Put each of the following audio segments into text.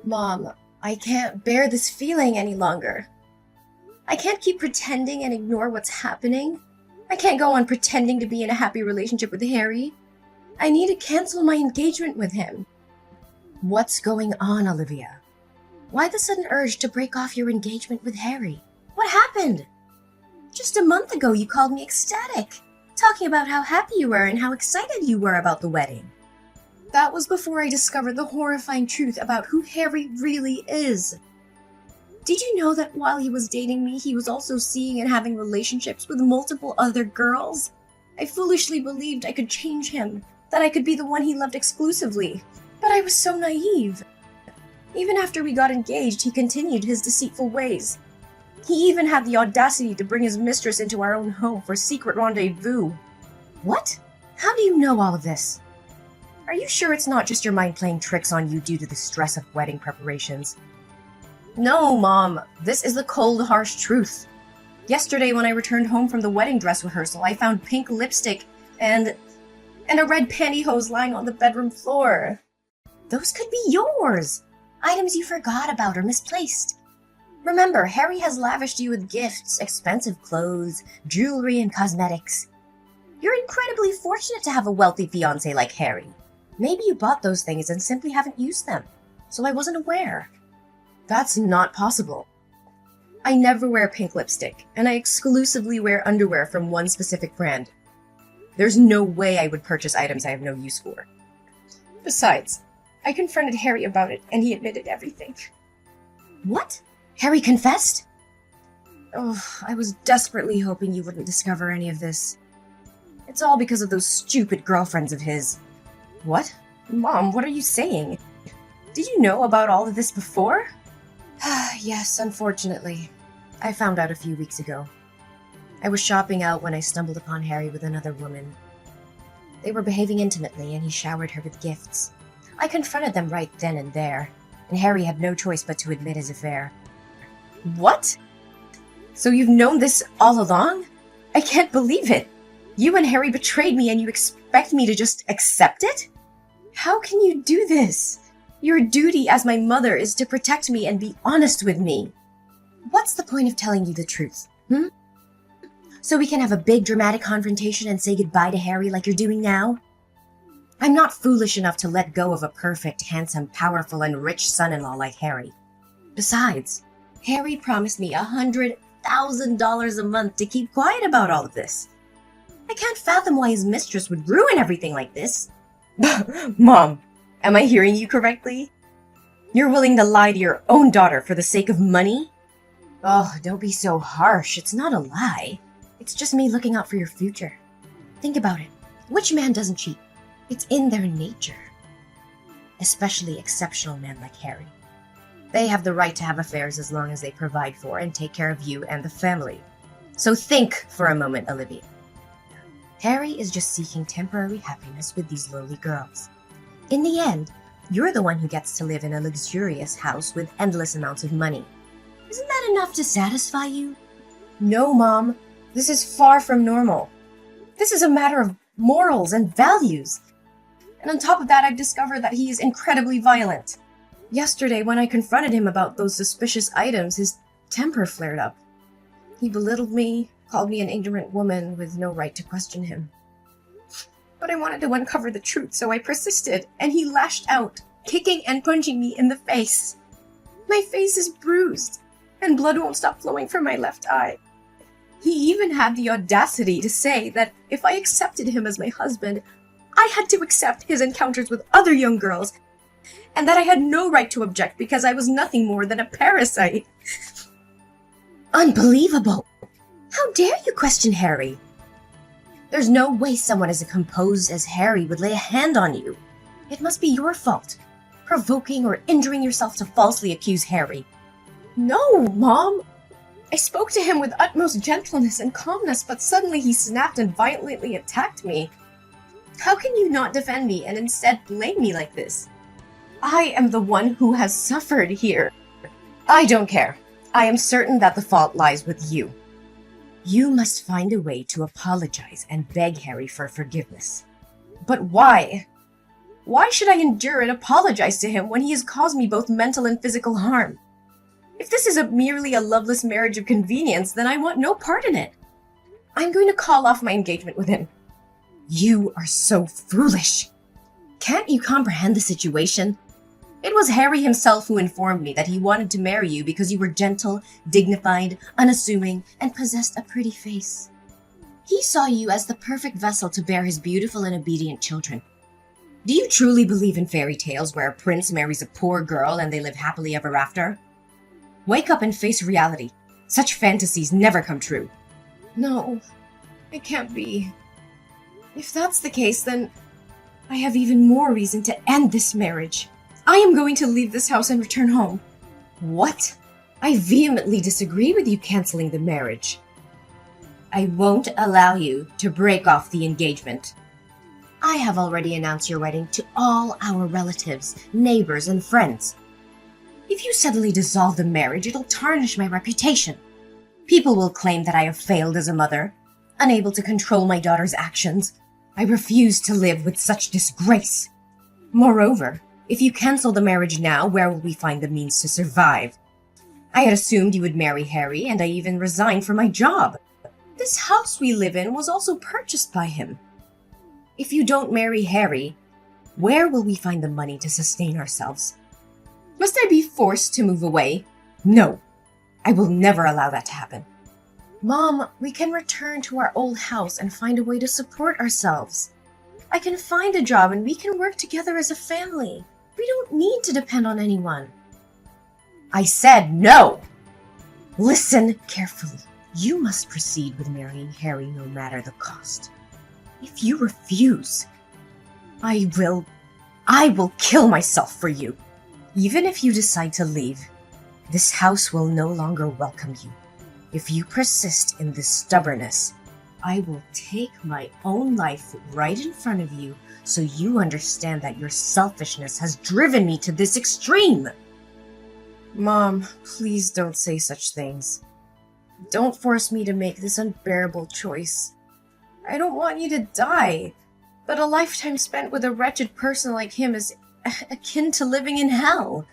Mom, I can't bear this feeling any longer. I can't keep pretending and ignore what's happening. I can't go on pretending to be in a happy relationship with Harry. I need to cancel my engagement with him. What's going on, Olivia? Why the sudden urge to break off your engagement with Harry? What happened? Just a month ago you called me ecstatic, talking about how happy you were and how excited you were about the wedding. That was before I discovered the horrifying truth about who Harry really is. Did you know that while he was dating me, he was also seeing and having relationships with multiple other girls? I foolishly believed I could change him, that I could be the one he loved exclusively. But I was so naive. Even after we got engaged, he continued his deceitful ways. He even had the audacity to bring his mistress into our own home for a secret rendezvous. What? How do you know all of this? Are you sure it's not just your mind playing tricks on you due to the stress of wedding preparations? No, Mom. This is the cold, harsh truth. Yesterday, when I returned home from the wedding dress rehearsal, I found pink lipstick and a red pantyhose lying on the bedroom floor. Those could be yours. Items you forgot about or misplaced. Remember, Harry has lavished you with gifts, expensive clothes, jewelry, and cosmetics. You're incredibly fortunate to have a wealthy fiancé like Harry. Maybe you bought those things and simply haven't used them, so I wasn't aware. That's not possible. I never wear pink lipstick, and I exclusively wear underwear from one specific brand. There's no way I would purchase items I have no use for. Besides, I confronted Harry about it, and he admitted everything. What? Harry confessed? Oh, I was desperately hoping you wouldn't discover any of this. It's all because of those stupid girlfriends of his. What? Mom, what are you saying? Did you know about all of this before? Yes, unfortunately. I found out a few weeks ago. I was shopping out when I stumbled upon Harry with another woman. They were behaving intimately, and he showered her with gifts. I confronted them right then and there, and Harry had no choice but to admit his affair. What? So you've known this all along? I can't believe it. You and Harry betrayed me, and you expect me to just accept it? How can you do this? Your duty as my mother is to protect me and be honest with me. What's the point of telling you the truth, So we can have a big dramatic confrontation and say goodbye to Harry like you're doing now? I'm not foolish enough to let go of a perfect, handsome, powerful, and rich son-in-law like Harry. Besides, Harry promised me $100,000 a month to keep quiet about all of this. I can't fathom why his mistress would ruin everything like this. Mom, am I hearing you correctly? You're willing to lie to your own daughter for the sake of money? Oh, don't be so harsh. It's not a lie. It's just me looking out for your future. Think about it. Which man doesn't cheat? It's in their nature. Especially exceptional men like Harry. They have the right to have affairs as long as they provide for and take care of you and the family. So think for a moment, Olivia. Harry is just seeking temporary happiness with these lowly girls. In the end, you're the one who gets to live in a luxurious house with endless amounts of money. Isn't that enough to satisfy you? No, Mom. This is far from normal. This is a matter of morals and values. And on top of that, I've discovered that he is incredibly violent. Yesterday, when I confronted him about those suspicious items, his temper flared up. He belittled me, called me an ignorant woman with no right to question him. But I wanted to uncover the truth, so I persisted, and he lashed out, kicking and punching me in the face. My face is bruised, and blood won't stop flowing from my left eye. He even had the audacity to say that if I accepted him as my husband, I had to accept his encounters with other young girls, and that I had no right to object because I was nothing more than a parasite. Unbelievable! How dare you question Harry? There's no way someone as composed as Harry would lay a hand on you. It must be your fault, provoking or injuring yourself to falsely accuse Harry. No, Mom! I spoke to him with utmost gentleness and calmness, but suddenly he snapped and violently attacked me. How can you not defend me and instead blame me like this? I am the one who has suffered here. I don't care. I am certain that the fault lies with you. You must find a way to apologize and beg Harry for forgiveness. But why? Why should I endure and apologize to him when he has caused me both mental and physical harm? If this is merely a loveless marriage of convenience, then I want no part in it. I'm going to call off my engagement with him. You are so foolish. Can't you comprehend the situation? It was Harry himself who informed me that he wanted to marry you because you were gentle, dignified, unassuming, and possessed a pretty face. He saw you as the perfect vessel to bear his beautiful and obedient children. Do you truly believe in fairy tales where a prince marries a poor girl and they live happily ever after? Wake up and face reality. Such fantasies never come true. No, it can't be. If that's the case, then I have even more reason to end this marriage. I am going to leave this house and return home. What? I vehemently disagree with you canceling the marriage. I won't allow you to break off the engagement. I have already announced your wedding to all our relatives, neighbors, and friends. If you suddenly dissolve the marriage, it'll tarnish my reputation. People will claim that I have failed as a mother, unable to control my daughter's actions. I refuse to live with such disgrace. Moreover, if you cancel the marriage now, where will we find the means to survive? I had assumed you would marry Harry, and I even resigned from my job. This house we live in was also purchased by him. If you don't marry Harry, where will we find the money to sustain ourselves? Must I be forced to move away? No, I will never allow that to happen. Mom, we can return to our old house and find a way to support ourselves. I can find a job and we can work together as a family. We don't need to depend on anyone. I said no! Listen carefully. You must proceed with marrying Harry no matter the cost. If you refuse, I will kill myself for you. Even if you decide to leave, this house will no longer welcome you. If you persist in this stubbornness, I will take my own life right in front of you so you understand that your selfishness has driven me to this extreme. Mom, please don't say such things. Don't force me to make this unbearable choice. I don't want you to die, but a lifetime spent with a wretched person like him is akin to living in hell.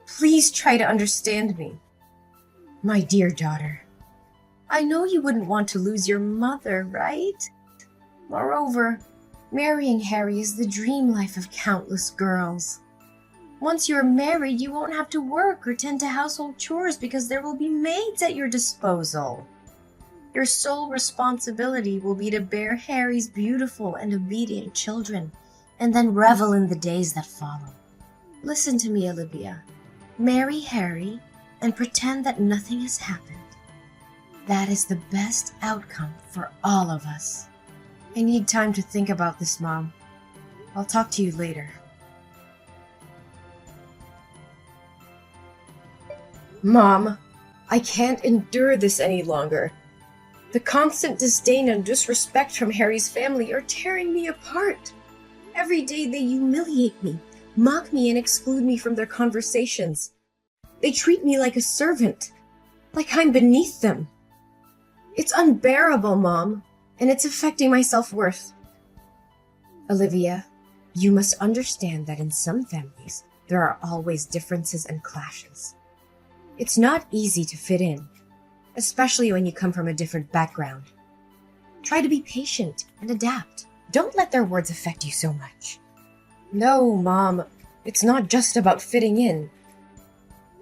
Please try to understand me. My dear daughter, I know you wouldn't want to lose your mother, right? Moreover, marrying Harry is the dream life of countless girls. Once you're married, you won't have to work or tend to household chores because there will be maids at your disposal. Your sole responsibility will be to bear Harry's beautiful and obedient children, and then revel in the days that follow. Listen to me, Olivia. Marry Harry and pretend that nothing has happened. That is the best outcome for all of us. I need time to think about this, Mom. I'll talk to you later. Mom, I can't endure this any longer. The constant disdain and disrespect from Harry's family are tearing me apart. Every day they humiliate me, mock me, and exclude me from their conversations. They treat me like a servant, like I'm beneath them. It's unbearable, Mom, and it's affecting my self-worth. Olivia, you must understand that in some families, there are always differences and clashes. It's not easy to fit in, especially when you come from a different background. Try to be patient and adapt. Don't let their words affect you so much. No, Mom, it's not just about fitting in.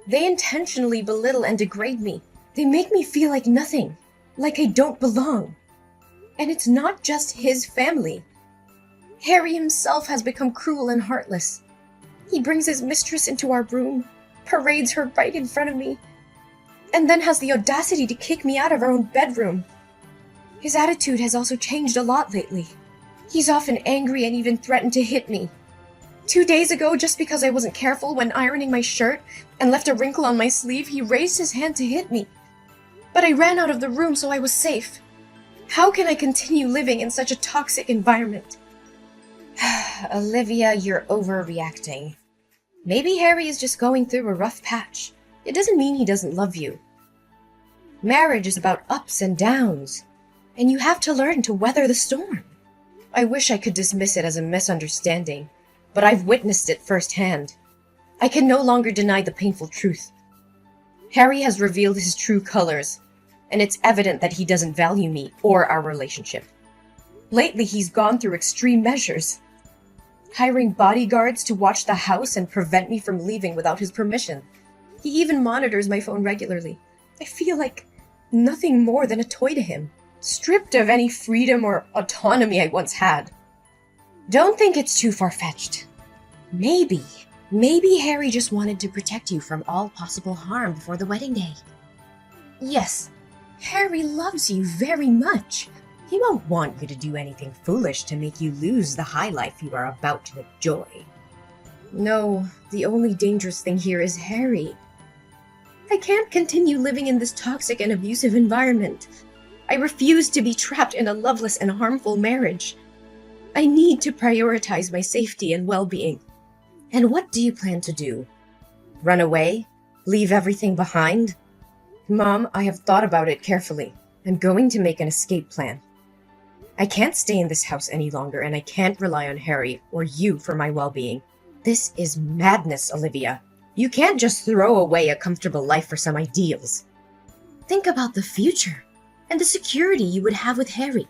They intentionally belittle and degrade me. They make me feel like nothing, like I don't belong. And it's not just his family. Harry himself has become cruel and heartless. He brings his mistress into our room, parades her right in front of me, and then has the audacity to kick me out of our own bedroom. His attitude has also changed a lot lately. He's often angry and even threatened to hit me. 2 days ago, just because I wasn't careful when ironing my shirt and left a wrinkle on my sleeve, he raised his hand to hit me. But I ran out of the room so I was safe. How can I continue living in such a toxic environment? Olivia, you're overreacting. Maybe Harry is just going through a rough patch. It doesn't mean he doesn't love you. Marriage is about ups and downs, and you have to learn to weather the storm. I wish I could dismiss it as a misunderstanding, but I've witnessed it firsthand. I can no longer deny the painful truth. Harry has revealed his true colors, and it's evident that he doesn't value me or our relationship. Lately, he's gone through extreme measures, hiring bodyguards to watch the house and prevent me from leaving without his permission. He even monitors my phone regularly. I feel like nothing more than a toy to him, stripped of any freedom or autonomy I once had. Don't think it's too far-fetched. Maybe Harry just wanted to protect you from all possible harm before the wedding day. Yes, Harry loves you very much. He won't want you to do anything foolish to make you lose the high life you are about to enjoy. No, the only dangerous thing here is Harry. I can't continue living in this toxic and abusive environment. I refuse to be trapped in a loveless and harmful marriage. I need to prioritize my safety and well-being. And what do you plan to do? Run away? Leave everything behind? Mom, I have thought about it carefully. I'm going to make an escape plan. I can't stay in this house any longer, and I can't rely on Harry or you for my well-being. This is madness, Olivia. You can't just throw away a comfortable life for some ideals. Think about the future and the security you would have with Harry.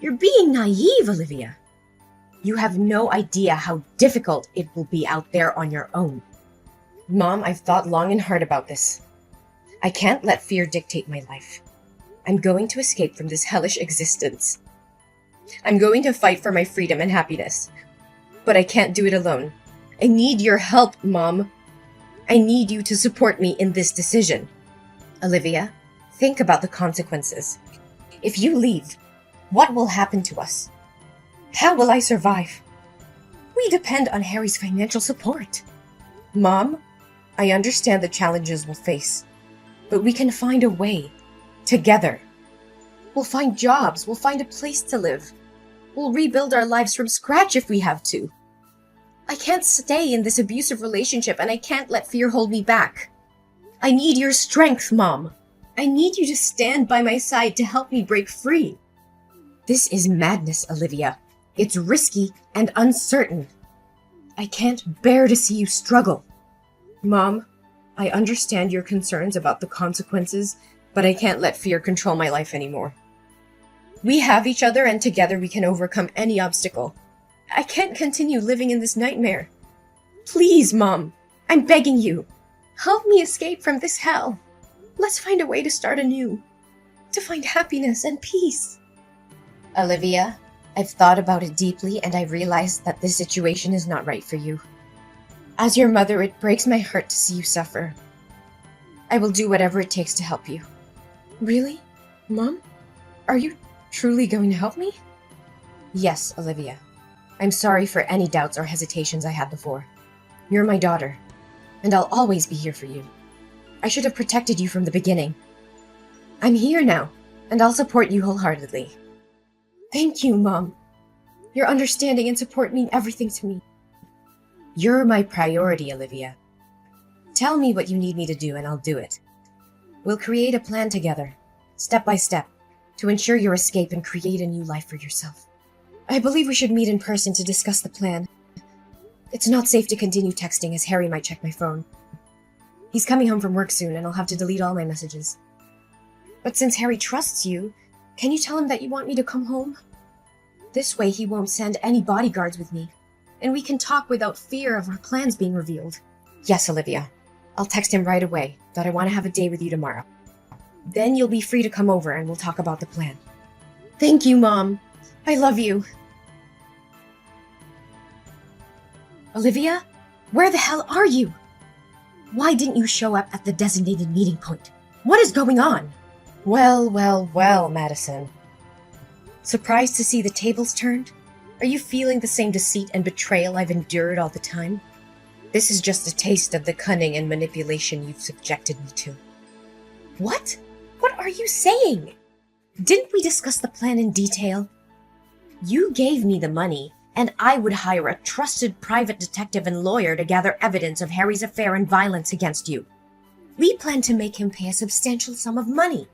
You're being naive, Olivia. You have no idea how difficult it will be out there on your own. Mom, I've thought long and hard about this. I can't let fear dictate my life. I'm going to escape from this hellish existence. I'm going to fight for my freedom and happiness. But I can't do it alone. I need your help, Mom. I need you to support me in this decision. Olivia, think about the consequences. If you leave, what will happen to us? How will I survive? We depend on Harry's financial support. Mom, I understand the challenges we'll face, but we can find a way. Together. We'll find jobs, we'll find a place to live. We'll rebuild our lives from scratch if we have to. I can't stay in this abusive relationship, and I can't let fear hold me back. I need your strength, Mom. I need you to stand by my side to help me break free. This is madness, Olivia. It's risky and uncertain. I can't bear to see you struggle. Mom, I understand your concerns about the consequences, but I can't let fear control my life anymore. We have each other, and together we can overcome any obstacle. I can't continue living in this nightmare. Please, Mom, I'm begging you. Help me escape from this hell. Let's find a way to start anew, to find happiness and peace. Olivia, I've thought about it deeply, and I realized that this situation is not right for you. As your mother, it breaks my heart to see you suffer. I will do whatever it takes to help you. Really? Mom? Are you truly going to help me? Yes, Olivia. I'm sorry for any doubts or hesitations I had before. You're my daughter, and I'll always be here for you. I should have protected you from the beginning. I'm here now, and I'll support you wholeheartedly. Thank you, Mom. Your understanding and support mean everything to me. You're my priority, Olivia. Tell me what you need me to do, and I'll do it. We'll create a plan together, step by step, to ensure your escape and create a new life for yourself. I believe we should meet in person to discuss the plan. It's not safe to continue texting, as Harry might check my phone. He's coming home from work soon, and I'll have to delete all my messages. But since Harry trusts you, can you tell him that you want me to come home? This way he won't send any bodyguards with me, and we can talk without fear of our plans being revealed. Yes, Olivia. I'll text him right away that I want to have a day with you tomorrow. Then you'll be free to come over and we'll talk about the plan. Thank you, Mom. I love you. Olivia? Where the hell are you? Why didn't you show up at the designated meeting point? What is going on? Well, Madison. Surprised to see the tables turned? Are you feeling the same deceit and betrayal I've endured all the time? This is just a taste of the cunning and manipulation you've subjected me to. What? What are you saying? Didn't we discuss the plan in detail? You gave me the money, and I would hire a trusted private detective and lawyer to gather evidence of Harry's affair and violence against you. We planned to make him pay a substantial sum of money.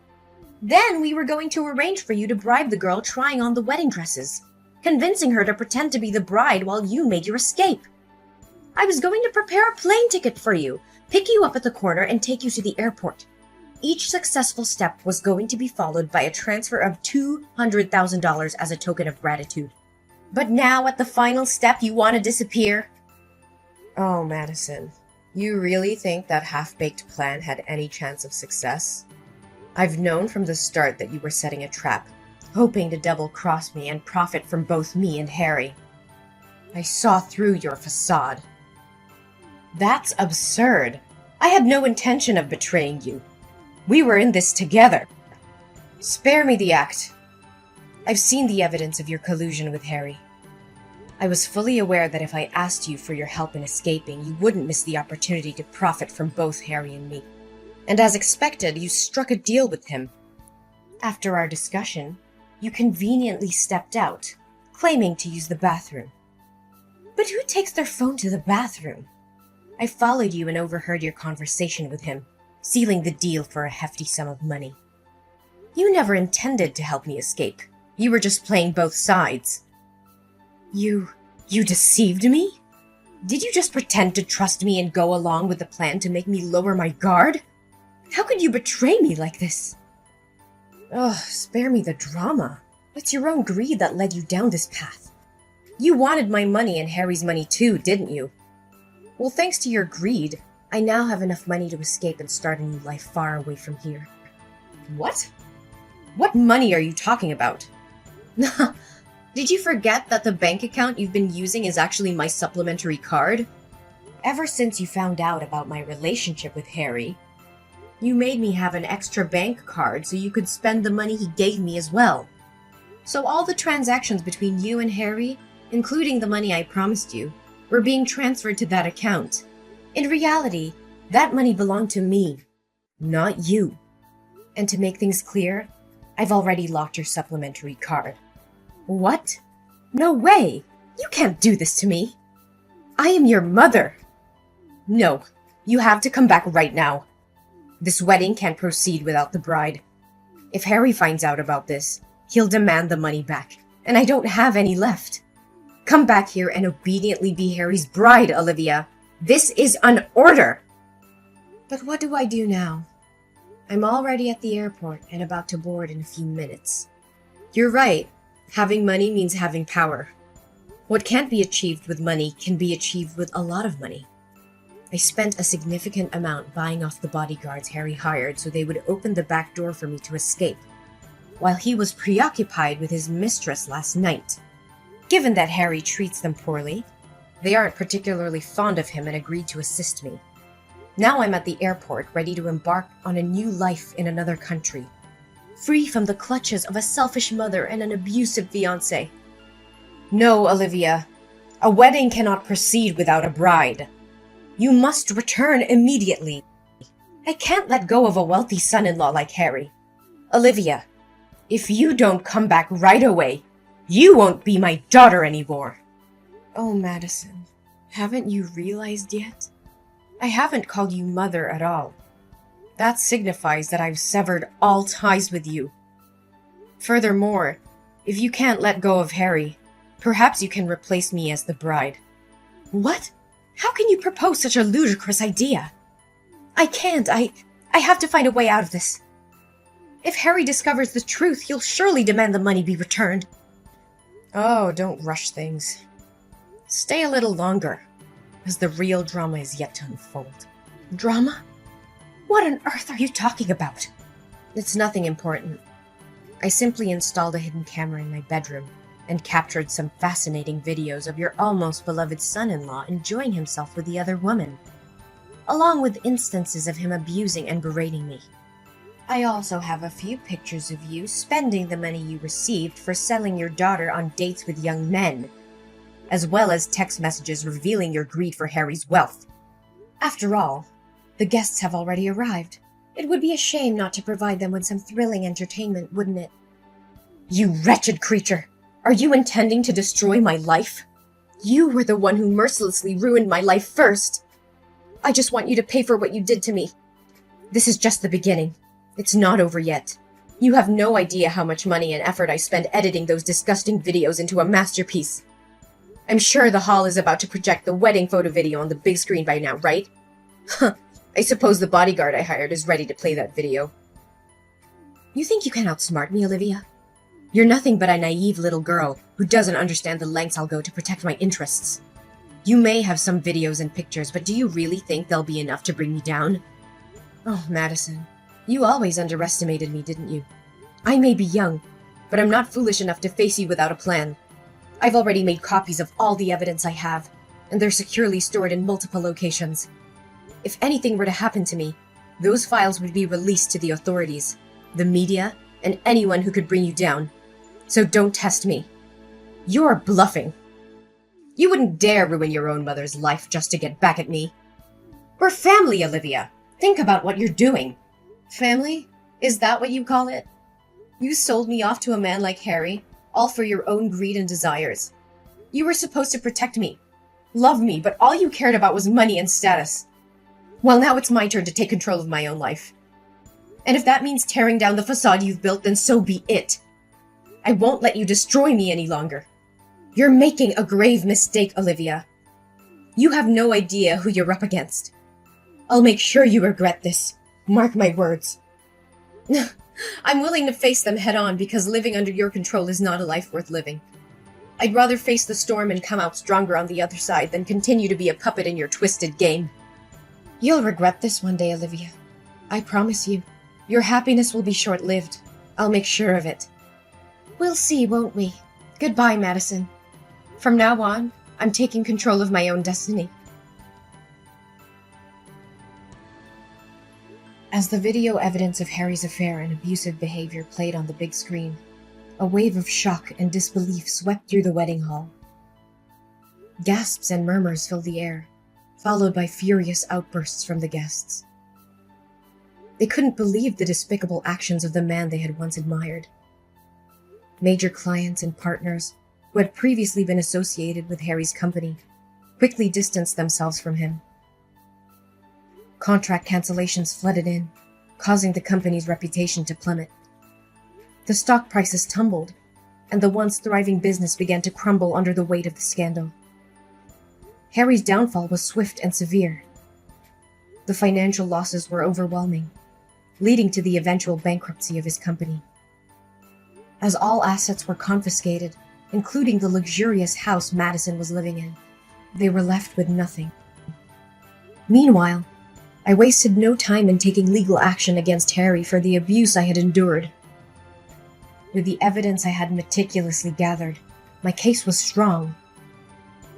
Then we were going to arrange for you to bribe the girl trying on the wedding dresses, convincing her to pretend to be the bride while you made your escape. I was going to prepare a plane ticket for you, pick you up at the corner, and take you to the airport. Each successful step was going to be followed by a transfer of $200,000 as a token of gratitude. But now, at the final step, you want to disappear? Oh, Madison, you really think that half-baked plan had any chance of success? I've known from the start that you were setting a trap, hoping to double-cross me and profit from both me and Harry. I saw through your facade. That's absurd. I had no intention of betraying you. We were in this together. Spare me the act. I've seen the evidence of your collusion with Harry. I was fully aware that if I asked you for your help in escaping, you wouldn't miss the opportunity to profit from both Harry and me. And as expected, you struck a deal with him. After our discussion, you conveniently stepped out, claiming to use the bathroom. But who takes their phone to the bathroom? I followed you and overheard your conversation with him, sealing the deal for a hefty sum of money. You never intended to help me escape. You were just playing both sides. You deceived me? Did you just pretend to trust me and go along with the plan to make me lower my guard? How could you betray me like this? Ugh, spare me the drama. It's your own greed that led you down this path. You wanted my money and Harry's money too, didn't you? Well, thanks to your greed, I now have enough money to escape and start a new life far away from here. What? What money are you talking about? Did you forget that the bank account you've been using is actually my supplementary card? Ever since you found out about my relationship with Harry, you made me have an extra bank card so you could spend the money he gave me as well. So all the transactions between you and Harry, including the money I promised you, were being transferred to that account. In reality, that money belonged to me, not you. And to make things clear, I've already locked your supplementary card. What? No way! You can't do this to me! I am your mother! No, you have to come back right now. This wedding can't proceed without the bride. If Harry finds out about this, he'll demand the money back, and I don't have any left. Come back here and obediently be Harry's bride, Olivia. This is an order! But what do I do now? I'm already at the airport and about to board in a few minutes. You're right. Having money means having power. What can't be achieved with money can be achieved with a lot of money. I spent a significant amount buying off the bodyguards Harry hired so they would open the back door for me to escape, while he was preoccupied with his mistress last night. Given that Harry treats them poorly, they aren't particularly fond of him and agreed to assist me. Now I'm at the airport, ready to embark on a new life in another country, free from the clutches of a selfish mother and an abusive fiancé. No, Olivia, a wedding cannot proceed without a bride. You must return immediately. I can't let go of a wealthy son-in-law like Harry. Olivia, if you don't come back right away, you won't be my daughter anymore. Oh, Madison, haven't you realized yet? I haven't called you mother at all. That signifies that I've severed all ties with you. Furthermore, if you can't let go of Harry, perhaps you can replace me as the bride. What? How can you propose such a ludicrous idea? I can't. I have to find a way out of this. If Harry discovers the truth, he'll surely demand the money be returned. Oh, don't rush things. Stay a little longer, as the real drama is yet to unfold. Drama? What on earth are you talking about? It's nothing important. I simply installed a hidden camera in my bedroom and captured some fascinating videos of your almost beloved son-in-law enjoying himself with the other woman, along with instances of him abusing and berating me. I also have a few pictures of you spending the money you received for selling your daughter on dates with young men, as well as text messages revealing your greed for Harry's wealth. After all, the guests have already arrived. It would be a shame not to provide them with some thrilling entertainment, wouldn't it? You wretched creature! Are you intending to destroy my life? You were the one who mercilessly ruined my life first. I just want you to pay for what you did to me. This is just the beginning. It's not over yet. You have no idea how much money and effort I spent editing those disgusting videos into a masterpiece. I'm sure the hall is about to project the wedding photo video on the big screen by now, right? Huh, I suppose the bodyguard I hired is ready to play that video. You think you can outsmart me, Olivia? You're nothing but a naive little girl who doesn't understand the lengths I'll go to protect my interests. You may have some videos and pictures, but do you really think they'll be enough to bring me down? Oh, Madison, you always underestimated me, didn't you? I may be young, but I'm not foolish enough to face you without a plan. I've already made copies of all the evidence I have, and they're securely stored in multiple locations. If anything were to happen to me, those files would be released to the authorities, the media, and anyone who could bring you down. So don't test me. You're bluffing. You wouldn't dare ruin your own mother's life just to get back at me. We're family, Olivia. Think about what you're doing. Family? Is that what you call it? You sold me off to a man like Harry, all for your own greed and desires. You were supposed to protect me, love me, but all you cared about was money and status. Well, now it's my turn to take control of my own life. And if that means tearing down the facade you've built, then so be it. I won't let you destroy me any longer. You're making a grave mistake, Olivia. You have no idea who you're up against. I'll make sure you regret this. Mark my words. I'm willing to face them head on because living under your control is not a life worth living. I'd rather face the storm and come out stronger on the other side than continue to be a puppet in your twisted game. You'll regret this one day, Olivia. I promise you. Your happiness will be short-lived. I'll make sure of it. We'll see, won't we? Goodbye, Madison. From now on, I'm taking control of my own destiny. As the video evidence of Harry's affair and abusive behavior played on the big screen, a wave of shock and disbelief swept through the wedding hall. Gasps and murmurs filled the air, followed by furious outbursts from the guests. They couldn't believe the despicable actions of the man they had once admired. Major clients and partners, who had previously been associated with Harry's company, quickly distanced themselves from him. Contract cancellations flooded in, causing the company's reputation to plummet. The stock prices tumbled, and the once thriving business began to crumble under the weight of the scandal. Harry's downfall was swift and severe. The financial losses were overwhelming, leading to the eventual bankruptcy of his company. As all assets were confiscated, including the luxurious house Madison was living in, they were left with nothing. Meanwhile, I wasted no time in taking legal action against Harry for the abuse I had endured. With the evidence I had meticulously gathered, my case was strong.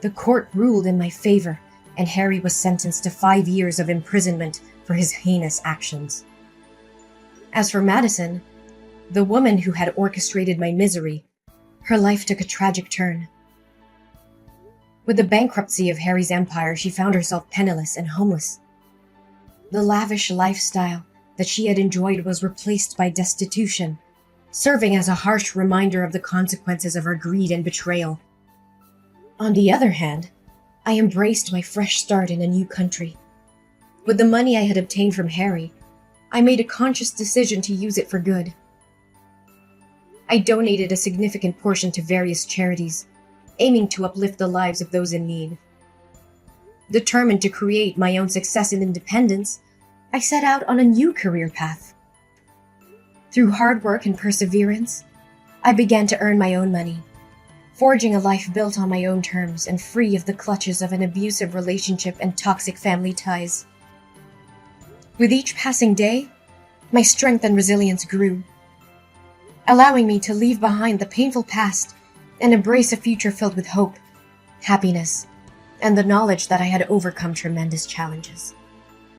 The court ruled in my favor, and Harry was sentenced to 5 years of imprisonment for his heinous actions. As for Madison, the woman who had orchestrated my misery, her life took a tragic turn. With the bankruptcy of Harry's empire, she found herself penniless and homeless. The lavish lifestyle that she had enjoyed was replaced by destitution, serving as a harsh reminder of the consequences of her greed and betrayal. On the other hand, I embraced my fresh start in a new country. With the money I had obtained from Harry, I made a conscious decision to use it for good. I donated a significant portion to various charities, aiming to uplift the lives of those in need. Determined to create my own success and independence, I set out on a new career path. Through hard work and perseverance, I began to earn my own money, forging a life built on my own terms and free of the clutches of an abusive relationship and toxic family ties. With each passing day, my strength and resilience grew, allowing me to leave behind the painful past and embrace a future filled with hope, happiness, and the knowledge that I had overcome tremendous challenges.